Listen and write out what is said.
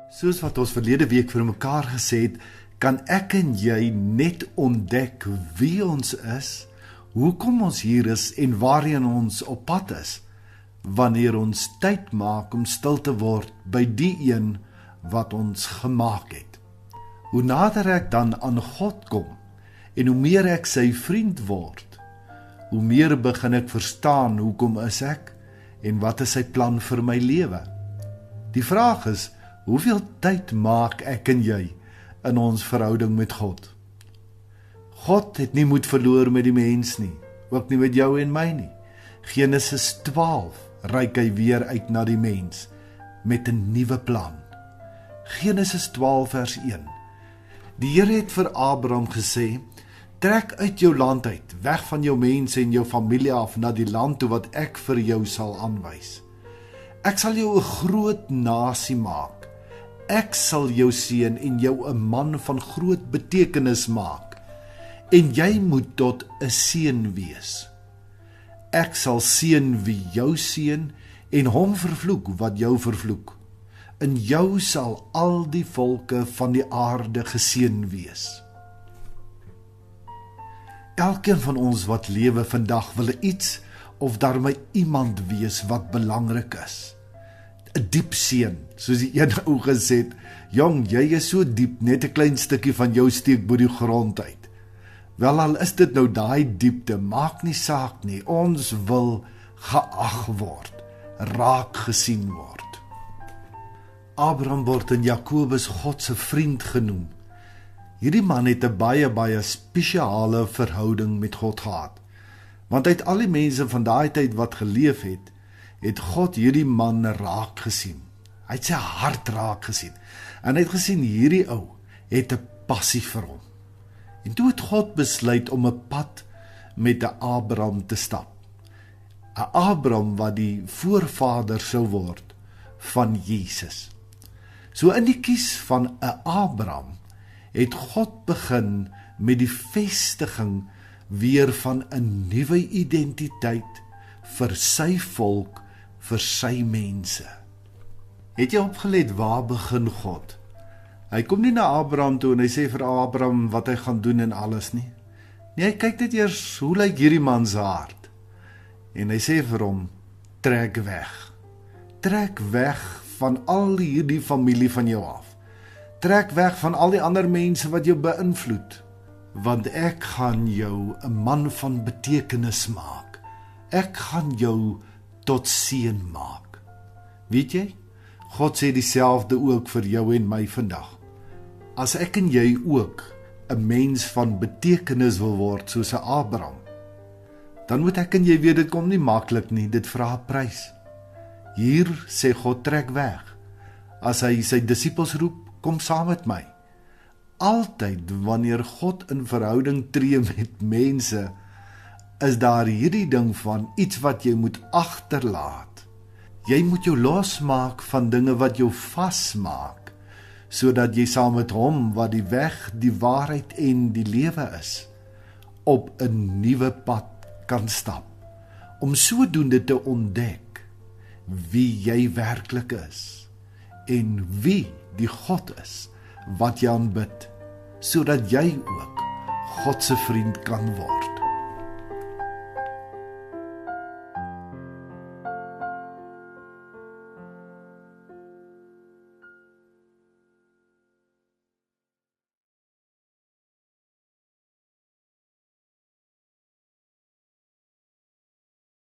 Soos wat ons verlede week vir mekaar gesê het, kan ek en jy net ontdek wie ons is, hoekom ons hier is en waarheen ons op pad is, wanneer ons tyd maak om stil te word by die een wat ons gemaak het. Hoe nader ek dan aan God kom, en hoe meer ek sy vriend word, hoe meer begin ek verstaan hoekom is ek, en wat is sy plan vir my lewe. Die vraag is, hoeveel tyd maak ek en jy in ons verhouding met God? God het nie moed verloor met die mens nie, ook nie met jou en my nie. Genesis 12 reik hy weer uit na die mens, met 'n nuwe plan. Genesis 12 vers 1. Die Here het vir Abraham gesê, trek uit jou land uit, weg van jou mense en jou familie af na die land toe wat ek vir jou sal aanwys. Ek sal jou 'n groot nasie maak. Ek sal jou seën en jou 'n man van groot betekenis maak. En jy moet tot 'n seën wees. Ek sal seën wie jou seën en hom vervloek wat jou vervloek. In jou sal al die volke van die aarde geseën wees. Elkeen van ons wat lewe vandag wil iets of daarmee iemand wees wat belangrik is. 'n Diep seën, soos die een ou gesê het, jong, jy is so diep, net 'n klein stukkie van jou steek bo die grond uit. Wel al is dit nou daai diepte, maak nie saak nie, ons wil geag word, raak gesien word. Abraham word in Jakobus God se vriend genoem. Hierdie man het 'n baie spesiale verhouding met God gehad, want uit al die mense van daai tyd wat geleef het God hierdie man raak gesien. Hy het sy hart raak gesien. En hy het gesien, hierdie ou het 'n passie vir hom. En toe het God besluit om 'n pad met 'n Abraham te stap. 'n Abraham wat die voorvader sou word van Jesus. So in die kies van 'n Abraham het God begin met die vestiging weer van 'n nuwe identiteit vir sy volk, vir sy mense. Het jy opgelet waar begin God? Hy kom nie na Abraham toe en hy sê vir Abraham wat hy gaan doen en alles nie. Nee, hy kyk net eers, hoe lyk hierdie man se hart? En hy sê vir hom, trek weg. Trek weg van al hierdie familie van jou af. Trek weg van al die ander mense wat jou beïnvloed, want ek gaan jou 'n man van betekenis maak. Ek gaan jou tot seën maak. Weet jy, God sê dieselfde ook vir jou en my vandag. As ek en jy ook 'n mens van betekenis wil word soos 'n Abraham, dan moet ek en jy weet, dit kom nie maklik nie, dit vra 'n prys. Hier sê God, trek weg. As hy sy disippels roep, kom saam met my. Altyd wanneer God in verhouding tree met mense, is daar hierdie ding van iets wat jy moet agterlaat. Jy moet jou losmaak van dinge wat jou vasmaak, sodat jy saam met hom wat die weg, die waarheid en die lewe is, op 'n nuwe pad kan stap, om sodoende te ontdek wie jy werklik is, en wie die God is wat jy aanbid, sodat jy ook God se vriend kan word.